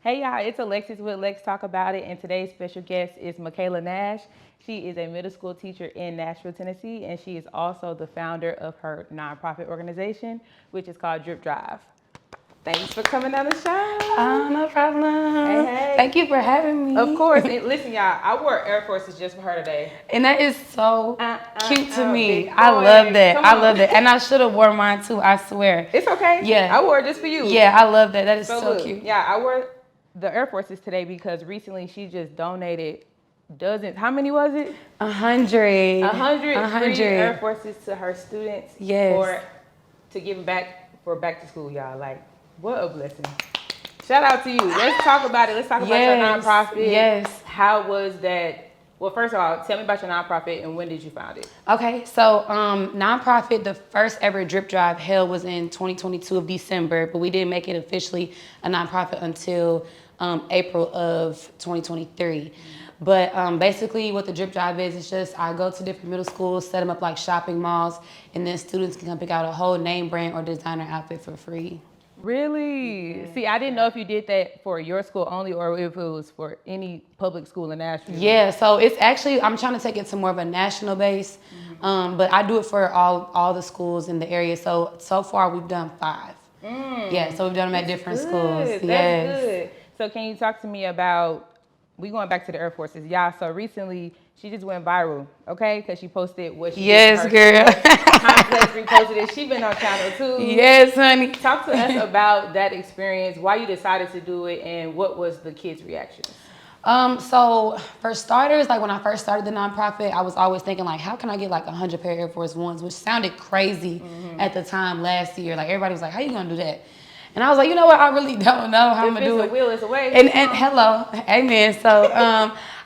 Hey y'all, it's Alexis with Lexx Talk About It, and today's special guest is Michaela Nash. She is a middle school teacher in Nashville, Tennessee, and she is also the founder of her nonprofit organization, which is called Drip Drive. Thanks for coming on the show. Oh, no problem. Hey, hey. Thank you for having me. Of course. And listen, y'all, I wore Air Forces just for her today. And that is so cute to me. Big I boy. love that. Come I on. love that. And I should have worn mine too, I swear. It's okay. Yeah. I wore it just for you. Yeah, I love that. That is so look, cute. Yeah, I wore the Air Forces today because recently she just donated dozens. How many was it? 100. 100 free Air Forces to her students. Yes. To give back for back to school, y'all. Like, what a blessing. Shout out to you. Let's talk about it. Let's talk about your nonprofit. Yes. How was that? Well, first of all, tell me about your nonprofit and when did you found it? Okay, so nonprofit, the first ever drip drive held was in 2022 of December, but we didn't make it officially a nonprofit until April of 2023. But basically what the drip drive is, it's just I go to different middle schools, set them up like shopping malls, and then students can come pick out a whole name brand or designer outfit for free. Really? Yeah. See, I didn't know if you did that for your school only or if it was for any public school in Nashville. Yeah, so it's actually, I'm trying to take it to more of a national base, but I do it for all the schools in the area. So far we've done 5. Yeah, so we've done them at different schools. That's good. So can you talk to me about, we going back to the Air Forces. Yeah, so recently she just went viral, okay? Because she posted what she did. Yes, girl. Complex reposted it. She been on channel too. Yes, honey. Talk to us about that experience, why you decided to do it, and what was the kids' reactions? So for starters, like when I first started the nonprofit, I was always thinking like, how can I get like 100 pair of Air Force Ones, which sounded crazy at the time last year. Like everybody was like, how you gonna do that? And I was like, you know what? I really don't know how I'm gonna do it. If it's a will, it's a way. And hello, amen. So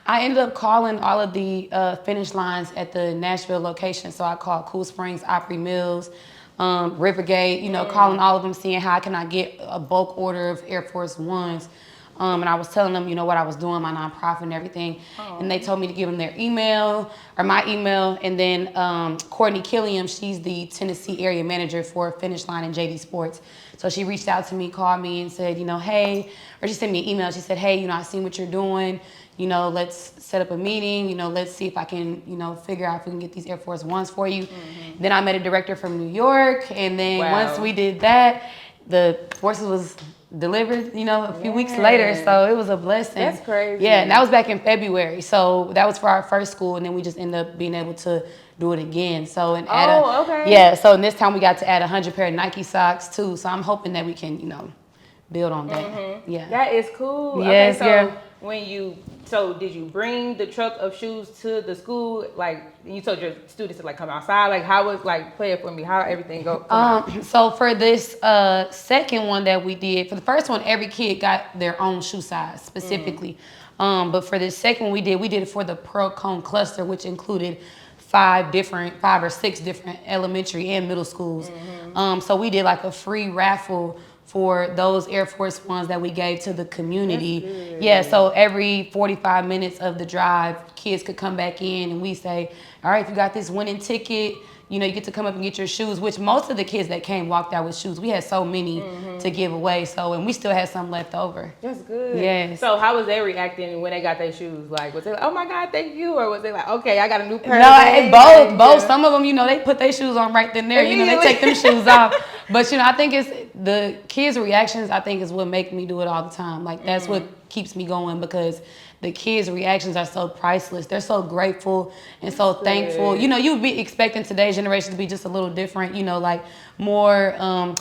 I ended up calling all of the finish lines at the Nashville location. So I called Cool Springs, Opry Mills, Rivergate, calling all of them, seeing how can I get a bulk order of Air Force Ones. And I was telling them, what I was doing, my nonprofit and everything. And they told me to give them their email or my email. And then Courtney Killiam, she's the Tennessee area manager for Finish Line and JD Sports. So she reached out to me, called me and said, hey, or she sent me an email. She said, hey, I seen what you're doing. Let's set up a meeting. Let's see if I can, figure out if we can get these Air Force Ones for you. Then I met a director from New York. And then once we did that, the forces was delivered, a few weeks later. So it was a blessing. That's crazy. Yeah, and that was back in February. So that was for our first school, and then we just ended up being able to do it again. So and yeah. So this time we got to add 100 pair of Nike socks too. So I'm hoping that we can, build on that. Yeah. That is cool. Yes, okay, so did you bring the truck of shoes to the school? Like you told your students to come outside. Like how was play it for me? How everything go? So for this second one that we did, for the first one, every kid got their own shoe size specifically. But for this second one we did it for the Pearl Cone cluster, which included 5 or 6 different elementary and middle schools. So we did a free raffle for those Air Force Ones that we gave to the community. Yeah, so every 45 minutes of the drive, kids could come back in and we say, all right, if you got this winning ticket, you get to come up and get your shoes, which most of the kids that came walked out with shoes. We had so many to give away, and we still had some left over. That's good. Yes. So how was they reacting when they got their shoes? Was they like, oh my God, thank you? Or was they like, okay, I got a new pair? No, both. Yeah. Some of them, they put their shoes on right then there. They take them shoes off. But, I think it's the kids' reactions, I think, is what make me do it all the time. That's what keeps me going, because the kids' reactions are so priceless. They're so grateful and so thankful. You'd be expecting today's generation to be just a little different, more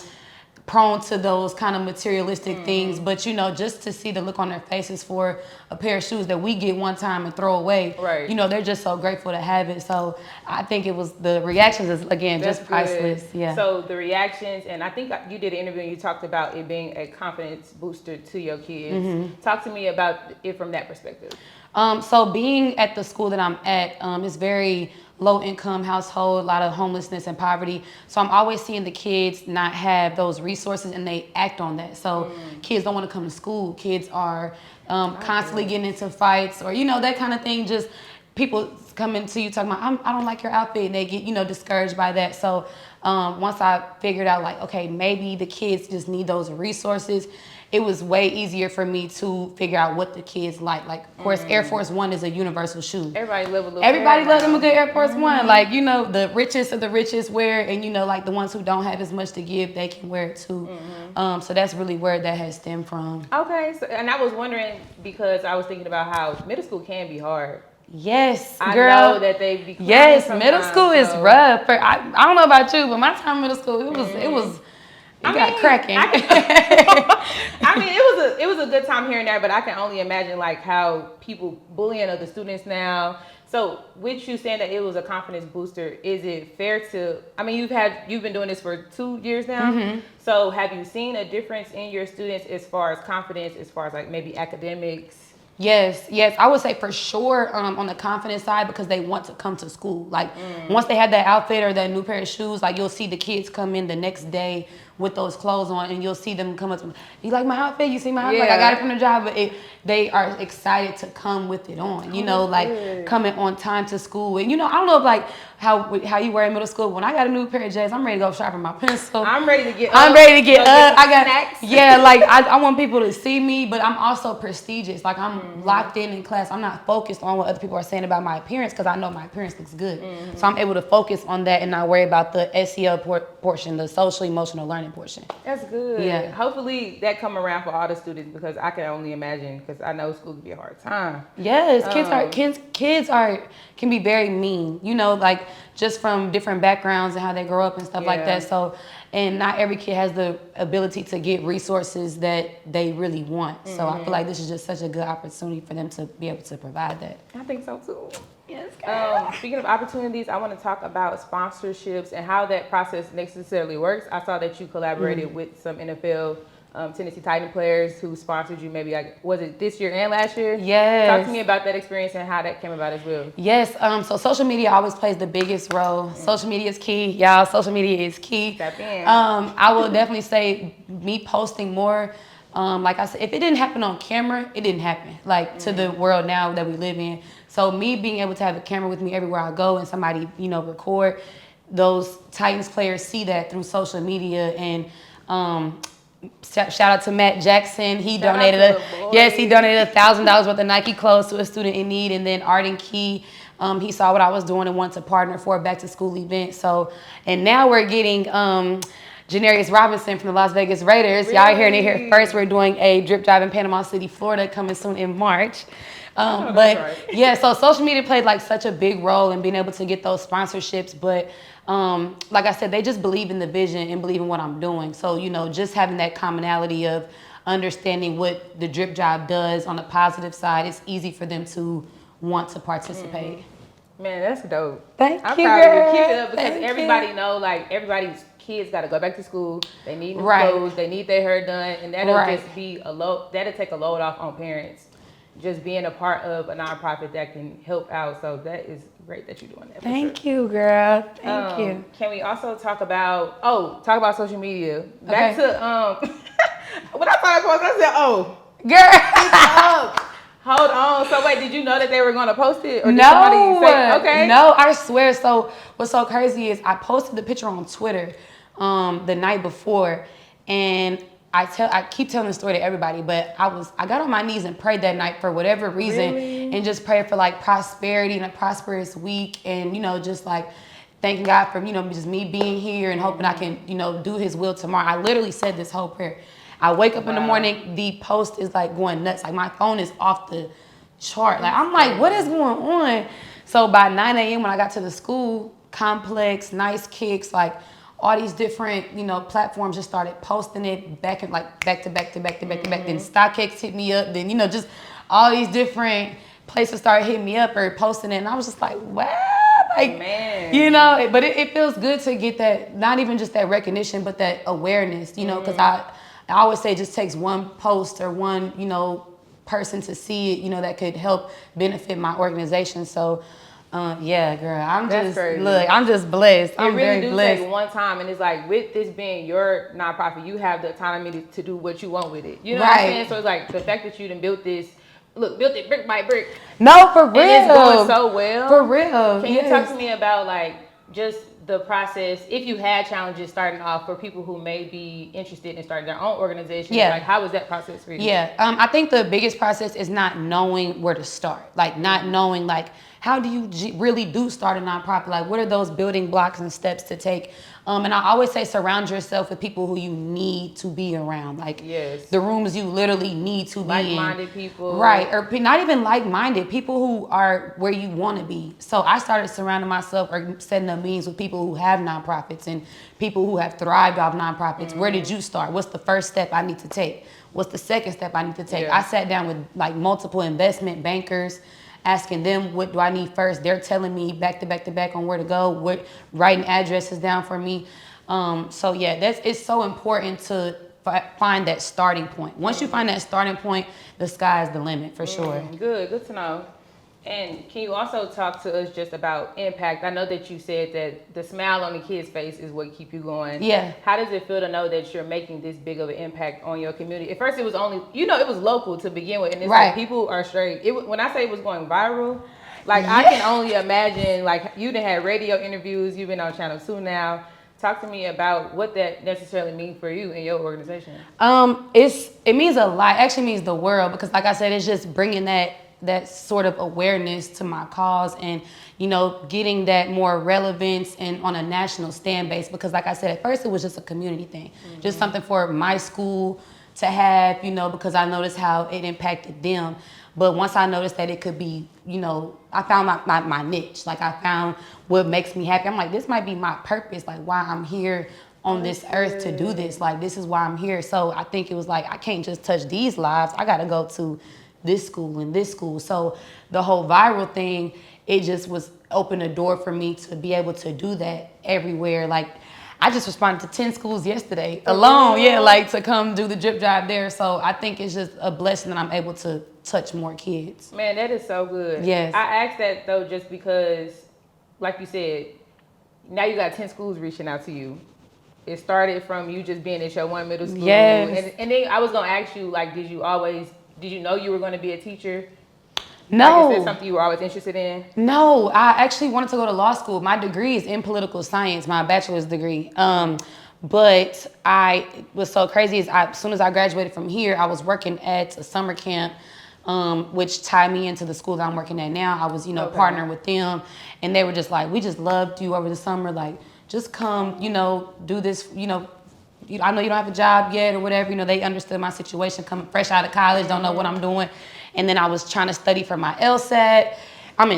prone to those kind of materialistic things. But, just to see the look on their faces for a pair of shoes that we get one time and throw away, right. They're just so grateful to have it. So I think it was the reactions is, again, That's just priceless. Good. Yeah. So the reactions, and I think you did an interview and you talked about it being a confidence booster to your kids. Talk to me about it from that perspective. So being at the school that I'm at is very low income household, a lot of homelessness and poverty. So I'm always seeing the kids not have those resources and they act on that. So kids don't want to come to school. Kids are constantly getting into fights or, that kind of thing. Just people coming to you talking about, I don't like your outfit, and they get, discouraged by that. So once I figured out okay, maybe the kids just need those resources. it was way easier for me to figure out what the kids like. Like, of course, Air Force One is a universal shoe. Everybody love a little. Everybody love them a good Air Force One. Like, you know, the richest of the richest wear, and you know, like the ones who don't have as much to give, they can wear it too. So that's really where that has stemmed from. Okay, so, and I was wondering because I was thinking about how middle school can be hard. Yes, girl. I know that they be yes, middle school is rough. I don't know about you, but my time in middle school, it got cracking. I mean, it was a good time here and there, but I can only imagine like how people bullying other students now. So, with you saying that it was a confidence booster, is it fair to? I mean, you've been doing this for 2 years now. So, have you seen a difference in your students as far as confidence, as far as like maybe academics? Yes, I would say for sure on the confidence side because they want to come to school. Like once they have that outfit or that new pair of shoes, like you'll see the kids come in the next day with those clothes on and you'll see them come up to me, you like my outfit? You see my outfit? Yeah. Like I got it from the job, but they are excited to come with it on, you know, like good. Coming on time to school. And you know, I don't know if like how you were in middle school. When I got a new pair of J's, I'm ready to go sharpen my pencil. I'm ready to get up. I'm ready to get up. I got snacks. Yeah, like I want people to see me, but I'm also prestigious. Like I'm locked in class. I'm not focused on what other people are saying about my appearance because I know my appearance looks good. So I'm able to focus on that and not worry about the SEL portion, the social emotional learning portion. That's good. Yeah. Hopefully that come around for all the students because I can only imagine because I know school can be a hard time. Yes, kids can be very mean. You know, like just from different backgrounds and how they grow up and stuff like that. So, and not every kid has the ability to get resources that they really want. So I feel like this is just such a good opportunity for them to be able to provide that. I think so too. Yes. Speaking of opportunities, I want to talk about sponsorships and how that process necessarily works. I saw that you collaborated with some NFL Tennessee Titan players who sponsored you maybe, was it this year and last year? Yes. Talk to me about that experience and how that came about as well. Yes, so social media always plays the biggest role. Social media is key, y'all. Social media is key. Tap in. I will definitely say me posting more. Like I said, if it didn't happen on camera, it didn't happen. Like to the world now that we live in. So me being able to have a camera with me everywhere I go and somebody, you know, record, those Titans players see that through social media. And shout out to Matt Jackson. He donated $1,000 worth of Nike clothes to a student in need. And then Arden Key, he saw what I was doing and wanted to partner for a back to school event. So, and now we're getting Janarius Robinson from the Las Vegas Raiders. Really? Y'all are hearing it here first. We're doing a drip drive in Panama City, Florida, coming soon in March. But right. yeah, so social media played like such a big role in being able to get those sponsorships. But like I said, they just believe in the vision and believe in what I'm doing. So, you know, just having that commonality of understanding what the drip job does on the positive side, it's easy for them to want to participate. Man, that's dope. Thank I'm you, proud of you. girl. Keep it up because Thank everybody you. know, like, everybody's kids got to go back to school. They need new Right. clothes. They need their hair done. And that'll Right. just be that'll take a load off on parents. Just being a part of a nonprofit that can help out. So that is great that you're doing that. Thank you, girl. Thank you. Can we also talk about social media? Back to when I saw that post, I said, Girl. hold on. So wait, did you know that they were gonna post it? Or did No. somebody say, okay. No, I swear. So what's so crazy is I posted the picture on Twitter the night before, and I keep telling the story to everybody, but I got on my knees and prayed that night for whatever reason, Really? and just prayed for like prosperity and a prosperous week, and you know, just like thanking God for, you know, just me being here and hoping I can, you know, do His will tomorrow. I literally said this whole prayer. I wake up in the morning, the post is like going nuts. Like my phone is off the chart. Like I'm like, what is going on? So by 9 a.m. when I got to the school complex, Nice Kicks, like all these different, you know, platforms just started posting it back to back. Then StockX hit me up. Then, you know, just all these different places started hitting me up or posting it. And I was just like, wow. Like, Man. you know, but it feels good to get that, not even just that recognition, but that awareness, you know, because I always say it just takes one post or one, you know, person to see it, you know, that could help benefit my organization. So, yeah, girl, I'm just blessed. I'm really very do blessed. take one time, and it's like with this being your nonprofit, you have the autonomy to do what you want with it. You know what I'm saying? So it's like the fact that you done built it brick by brick. No, for real. And it's going so well. For real. Can you talk to me about like just the process, if you had challenges starting off for people who may be interested in starting their own organization, like how was that process for you? Yeah, I think the biggest process is not knowing where to start. Like not knowing like how do you really do start a nonprofit? Like what are those building blocks and steps to take? And I always say surround yourself with people who you need to be around. Like the rooms you literally need to be in. Like-minded people. Right, or not even like-minded, people who are where you want to be. So I started surrounding myself or setting up meetings with people who have nonprofits and people who have thrived off nonprofits. Where did you start? What's the first step I need to take? What's the second step I need to take? I sat down with like multiple investment bankers, asking them what do I need first. They're telling me back to back on where to go, writing addresses down for me. So yeah, it's so important to find that starting point. Once you find that starting point, the sky is the limit for sure. Good to know. And can you also talk to us just about impact? I know that you said that the smile on the kid's face is what keep you going. Yeah. How does it feel to know that you're making this big of an impact on your community? At first, it was only, it was local to begin with, and it's like people are straight. When I say it was going viral, like I can only imagine. Like you done had radio interviews, you've been on Channel 2 now. Talk to me about what that necessarily means for you and your organization. It means a lot. It actually means the world because, like I said, it's just bringing that sort of awareness to my cause and, getting that more relevance and on a national stand base. Because like I said, at first it was just a community thing, just something for my school to have, because I noticed how it impacted them. But once I noticed that it could be, I found my niche. Like I found what makes me happy. I'm like, this might be my purpose, like why I'm here on this earth to do this. Like this is why I'm here. So I think it was like, I can't just touch these lives. I got to go to this school and this school. So the whole viral thing, it just was open a door for me to be able to do that everywhere. Like I just responded to 10 schools yesterday alone. Yeah, like to come do the drip drive there. So I think it's just a blessing that I'm able to touch more kids. Man, that is so good. Yes. I asked that though just because, like you said, now you got 10 schools reaching out to you. It started from you just being at your one middle school. Yes. And then I was going to ask you, like, did you know you were going to be a teacher? No. Like, is that something you were always interested in? No, I actually wanted to go to law school. My degree is in political science, my bachelor's degree. But I was so crazy as soon as I graduated from here, I was working at a summer camp, which tied me into the school that I'm working at now. I was, partnering with them, and they were just like, we just loved you over the summer. Like, just come, do this, I know you don't have a job yet or whatever. They understood my situation, coming fresh out of college, don't know what I'm doing. And then I was trying to study for my LSAT. I'm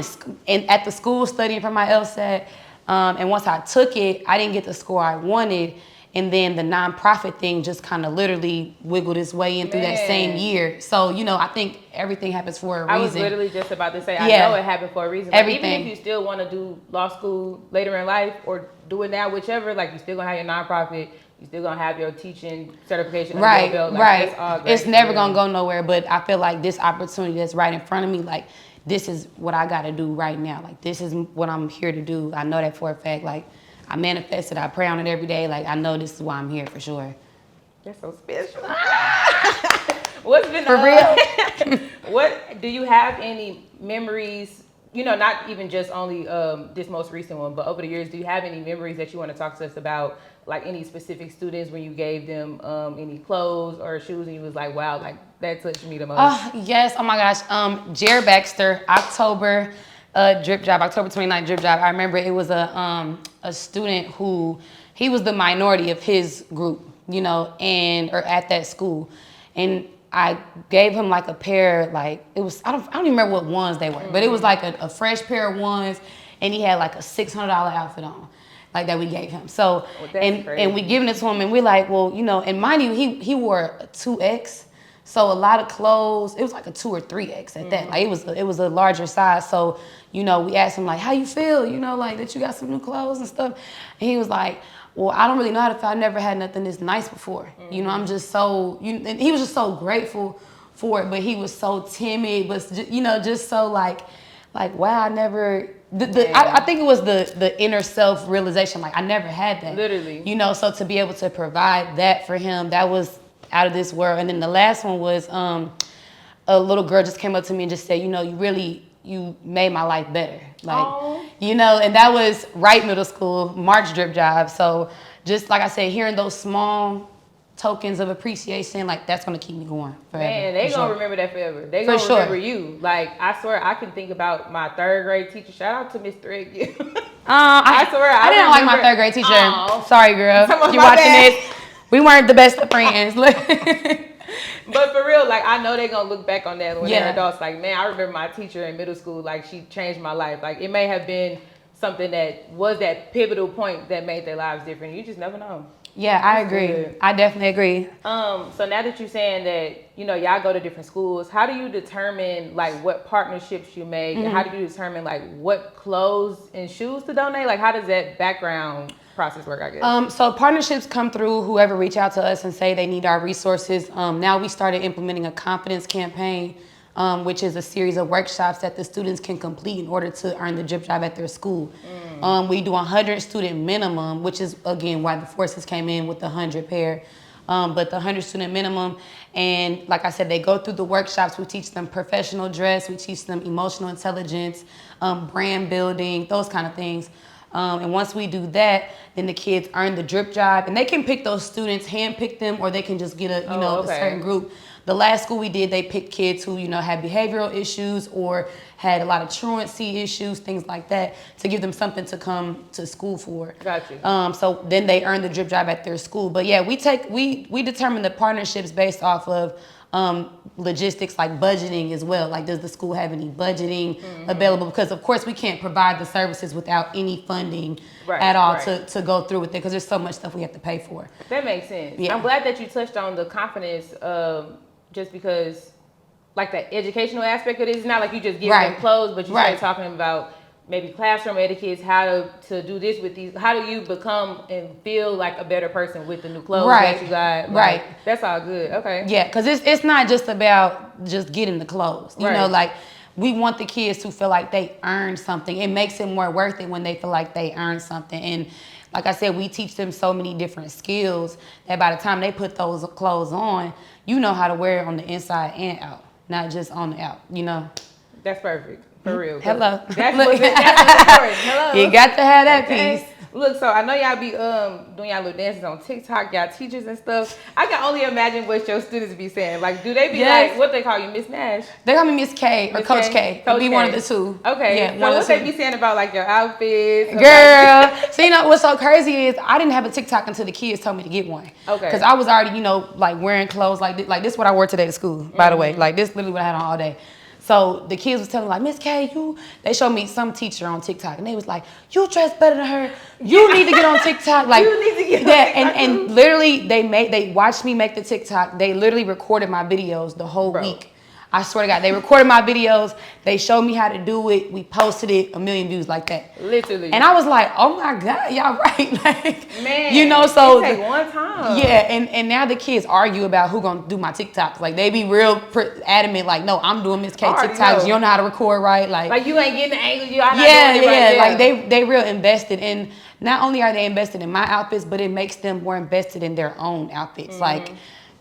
at the school studying for my LSAT. And once I took it, I didn't get the score I wanted. And then the nonprofit thing just kind of literally wiggled its way in through that same year. So, I think everything happens for a reason. I was literally just about to say, I know it happened for a reason. Everything. Even if you still want to do law school later in life or do it now, whichever, like you still going to have your nonprofit, you still going to have your teaching certification. Right, your belt. Like, right. That's all great. It's never going to go nowhere, but I feel like this opportunity that's right in front of me, like, this is what I got to do right now. Like, this is what I'm here to do. I know that for a fact. Like, I manifest it. I pray on it every day. Like, I know this is why I'm here for sure. That's so special. What's been for real? What do you have any memories? Not even just only this most recent one, but over the years, do you have any memories that you want to talk to us about? Like any specific students when you gave them any clothes or shoes, and you was like, wow, like that touched me the most. Yes. Oh my gosh. Jared Baxter, October drip job, October 29th drip job. I remember it was a student who, he was the minority of his group, or at that school. And I gave him like a pair, like it was, I don't even remember what ones they were, but it was like a fresh pair of ones, and he had like a $600 outfit on, like that we gave him. So, and we giving it to him, and we're like, well, and mind you, he wore a 2X. So a lot of clothes, it was like a 2 or 3X at that. Like it was a larger size. So, we asked him like, how you feel, like that you got some new clothes and stuff. And he was like, well, I don't really know how to feel. I never had nothing this nice before. I'm just so, and he was just so grateful for it, but he was so timid, but just so like, wow, I never, I think it was the inner self realization. Like I never had that. Literally. So to be able to provide that for him, that was out of this world. And then the last one was a little girl just came up to me and just said, you made my life better. Like, You know, and that was Wright Middle School, March drip job. So just like I said, hearing those small tokens of appreciation, like that's gonna keep me going forever. Man, they gonna remember that forever. They For gonna sure. remember you. Like, I swear, I can think about my third grade teacher. Shout out to Miss Thread. I swear, I didn't like my third grade teacher. Aw. Sorry, girl. Someone's You my watching bad. this? We weren't the best of friends. But for real, like, I know they gonna look back on that when Yeah. they're adults. Like, man, I remember my teacher in middle school. Like, she changed my life. Like, it may have been something that was that pivotal point that made their lives different. You just never know. Yeah, I agree. good. I definitely agree. So now that you're saying that, you know, y'all go to different schools, how do you determine like what partnerships you make, and how do you determine like what clothes and shoes to donate? Like, how does that background process work, I guess? So partnerships come through whoever reach out to us and say they need our resources. Now we started implementing a confidence campaign, which is a series of workshops that the students can complete in order to earn the drip job at their school. We do 100 student minimum, which is again why the forces came in with the 100 pair. But the 100 student minimum, and like I said, they go through the workshops. We teach them professional dress, we teach them emotional intelligence, brand building, those kind of things. And once we do that, then the kids earn the drip job, and they can pick those students, hand pick them, or they can just get a a certain group. The last school we did, they picked kids who had behavioral issues or had a lot of truancy issues, things like that, to give them something to come to school for. Gotcha. So then they earn the drip job at their school. But yeah, we determine the partnerships based off of logistics, like budgeting as well. Like, does the school have any budgeting available? Because of course we can't provide the services without any funding at all to go through with it, because there's so much stuff we have to pay for. That makes sense. Yeah. I'm glad that you touched on the confidence, just because, like, the educational aspect of it is not like you just give them clothes, but you start talking about maybe classroom etiquettes, how to do this with these. How do you become and feel like a better person with the new clothes that you got? Like, that's all good. Okay. Yeah, because it's not just about just getting the clothes. You know, like, we want the kids to feel like they earned something. It makes it more worth it when they feel like they earned something. And like I said, we teach them so many different skills that by the time they put those clothes on, you know how to wear it on the inside and out, not just on the out, That's perfect. For real. Hello. That's what's important. Hello. You got to have that piece. Look, so I know y'all be doing y'all little dances on TikTok, y'all teachers and stuff. I can only imagine what your students be saying. Like, do they be like, what they call you, Miss Nash? They call me Miss K or Coach K. It'll be one of the two. Okay. Yeah, so what they be saying about like your outfits? Girl. So what's so crazy is I didn't have a TikTok until the kids told me to get one. Okay. Because I was already, like wearing clothes like this. Like, this is what I wore today to school, by the way. Like, this is literally what I had on all day. So the kids was telling me, like, Miss K, they showed me some teacher on TikTok, and they was like, you dress better than her. You need to get on TikTok. Like, you need to get on TikTok. And literally they watched me make the TikTok. They literally recorded my videos the whole week. I swear to God, they recorded my videos. They showed me how to do it. We posted it, 1 million views like that. Literally. And I was like, oh my God, y'all right. Like, man, so it take one time. Yeah, and now the kids argue about who gonna do my TikToks. Like, they be real adamant, like, no, I'm doing Miss K TikToks. You don't know how to record right. Like you ain't getting the angle. You're not doing it right. Like, they real invested in. Not only are they invested in my outfits, but it makes them more invested in their own outfits. Like,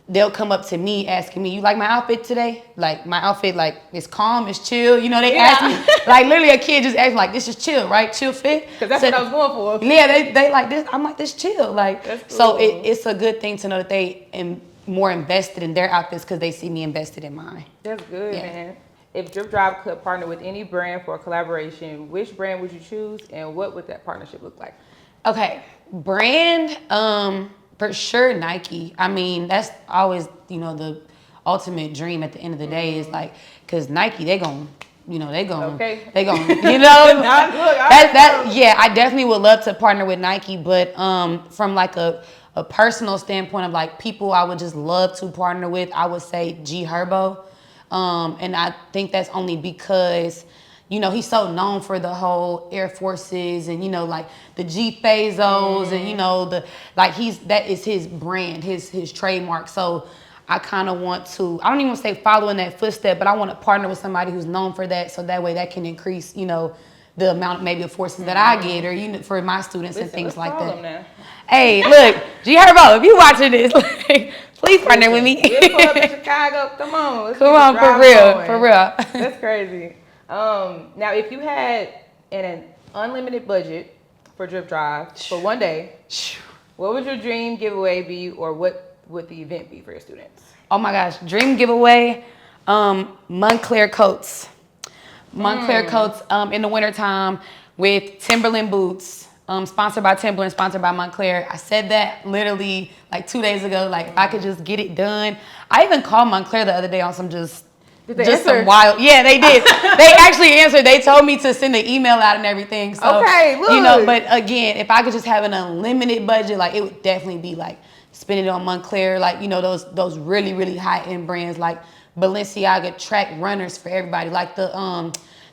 they'll come up to me asking me, you like my outfit today? Like, my outfit, like, it's calm, it's chill. They ask me, like, literally a kid just asked me, like, this is chill, right? Chill fit? Because that's what I was going for. Yeah, they like this. I'm like, this chill. Like, that's cool. So it's a good thing to know that they am more invested in their outfits because they see me invested in mine. That's good, man. If Drip Drive could partner with any brand for a collaboration, which brand would you choose, and what would that partnership look like? Okay, brand, for sure Nike. I mean, that's always, the ultimate dream at the end of the day is like, because Nike, they gon', I definitely would love to partner with Nike, but from like a personal standpoint of like people I would just love to partner with, I would say G Herbo. And I think that's only because he's so known for the whole Air Forces and, like the G Fazos and, that is his brand, his trademark. So I kind of want to, I don't even say follow in that footstep, but I want to partner with somebody who's known for that. So that way that can increase, the amount maybe of forces that I get or, for my students and things like that. Hey, look, G Herbo, if you watching this, please partner with me. We'll pull up in Chicago. Come on. Come on, for real. That's crazy. Now, if you had an unlimited budget for Drip Drive for one day, what would your dream giveaway be, or what would the event be for your students? Oh my gosh, dream giveaway, Montclair coats. Montclair coats in the wintertime with Timberland boots. Sponsored by Timberland, sponsored by Montclair. I said that literally like 2 days ago. Like if I could just get it done. I even called Montclair the other day on some just some wild. Yeah, they did. They actually answered. They told me to send the email out and everything. So okay, look. you know, but again, if I could just have an unlimited budget, like it would definitely be like spending it on Montclair, like you know those really really high end brands like Balenciaga track runners for everybody, like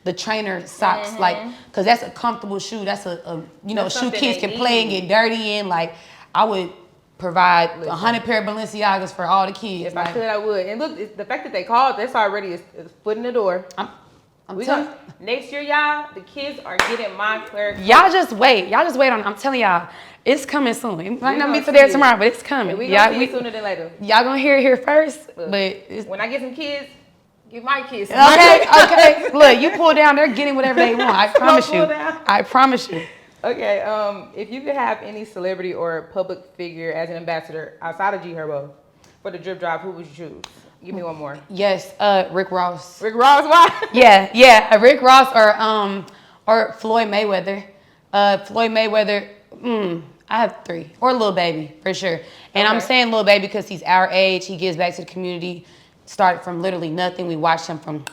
the trainer socks, like, cause that's a comfortable shoe. That's a shoe kids can play and get dirty in. Like, I would provide 100 pair of Balenciagas for all the kids. If I could, I would. And look, the fact that they called, that's already a foot in the door. Next year, y'all, the kids are getting Montclair. Y'all just wait. I'm telling y'all, it's coming soon. It might not be today or tomorrow, but it's coming. We gonna see it sooner than later. Y'all gonna hear it here first. Look, but when I get some kids, give my kids some. Okay. Look, you pull down, they're getting whatever they want. I promise you. I promise you. Okay, if you could have any celebrity or public figure as an ambassador outside of G Herbo for the Drip Drive, who would you choose? Give me one more. Yes, Rick Ross. Rick Ross, why? Yeah, Rick Ross or Floyd Mayweather. Floyd Mayweather, I have 3. Or Lil Baby, for sure. And I'm saying Lil Baby because he's our age. He gives back to the community. Started from literally nothing. We watched him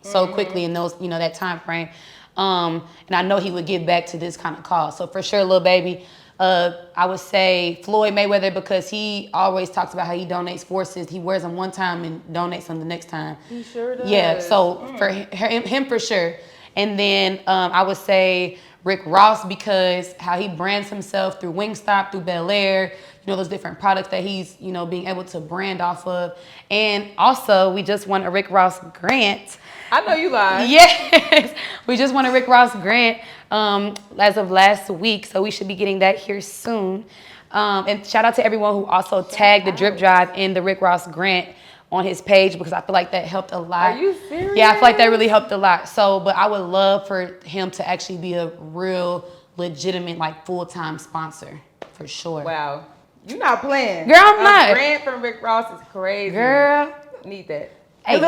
so quickly in those, that time frame. And I know he would give back to this kind of cause. So for sure, Lil Baby. I would say Floyd Mayweather because he always talks about how he donates forces. He wears them one time and donates them the next time. He sure does. Yeah, so for him for sure. And then I would say Rick Ross because how he brands himself through Wingstop, through Bel Air, those different products that he's, being able to brand off of. And also, we just won a Rick Ross grant. I know you lied. Yes, we just won a Rick Ross grant as of last week, so we should be getting that here soon. And shout out to everyone who also tagged the Drip Drive in the Rick Ross grant on his page because I feel like that helped a lot. Are you serious? Yeah, I feel like that really helped a lot. So, but I would love for him to actually be a real legitimate, like full-time sponsor for sure. Wow. You're not playing. Girl, I'm not. A grant from Rick Ross is crazy. Girl. Need that. Hey,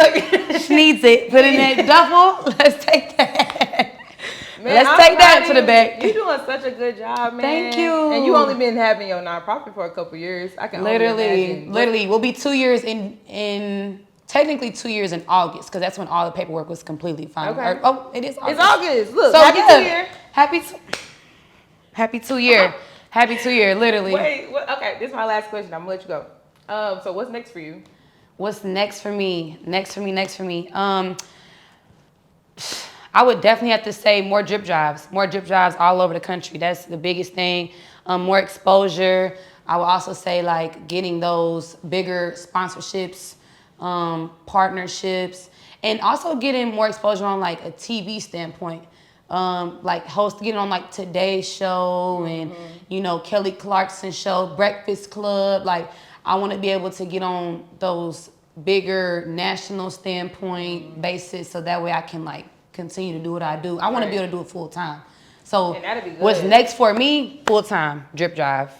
she needs it. Put in that duffel. Let's take that. Man, Let's take that to the back. You're doing such a good job, man. Thank you. And you only been having your nonprofit for a couple years. I can literally, we'll be 2 years in technically 2 years in August because that's when all the paperwork was completely final. Okay. It is August. It's August. Look, so, happy 2 year. Happy 2 year. Happy 2 year, literally. Wait, okay, this is my last question. I'm gonna let you go. So what's next for you? What's next for me? I would definitely have to say more drip drives all over the country. That's the biggest thing. More exposure. I would also say like getting those bigger sponsorships, partnerships, and also getting more exposure on like a TV standpoint. Like getting on like Today's Show and, Kelly Clarkson's show, Breakfast Club. Like I want to be able to get on those bigger national standpoint basis so that way I can like continue to do what I do. I want to be able to do it full time. So what's next for me? Full time, Drip Drive.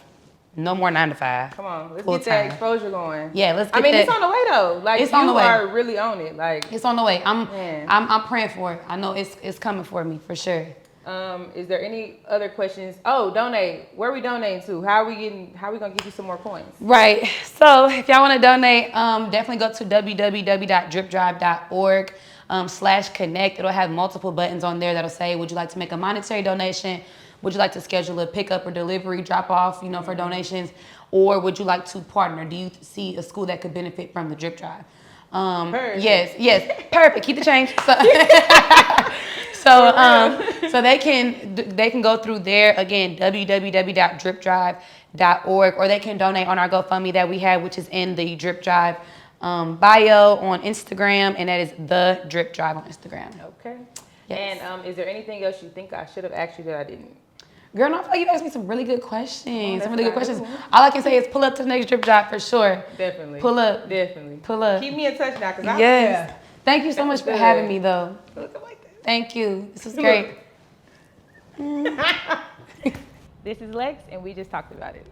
No more 9 to 5. Come on, let's get that exposure going. Yeah, let's get that. It's on the way though. Like it's on the way. You are really on it. Like it's on the way. I'm praying for it. I know it's coming for me for sure. Is there any other questions? Oh, donate. Where are we donating to? How are we gonna get you some more coins? Right. So if y'all want to donate, definitely go to www.dripdrive.org /connect. It'll have multiple buttons on there that'll say, would you like to make a monetary donation? Would you like to schedule a pickup or delivery drop off, for donations? Or would you like to partner? Do you see a school that could benefit from the Drip Drive? Yes, perfect. Keep the change. So they can go through there again, www.dripdrive.org, or they can donate on our GoFundMe that we have, which is in the Drip Drive bio on Instagram, and that is the Drip Drive on Instagram. Okay. Yes. And is there anything else you think I should have asked you that I didn't? Girl, no, I feel like you asked me some really good questions. All I can say is pull up to the next Drip Drive for sure. Definitely. Pull up. Definitely. Pull up. Keep me in touch now, cause Yes. Thank you so much for having me, though. Look, I like that. Thank you. This was great. This is Lex, and we just talked about it.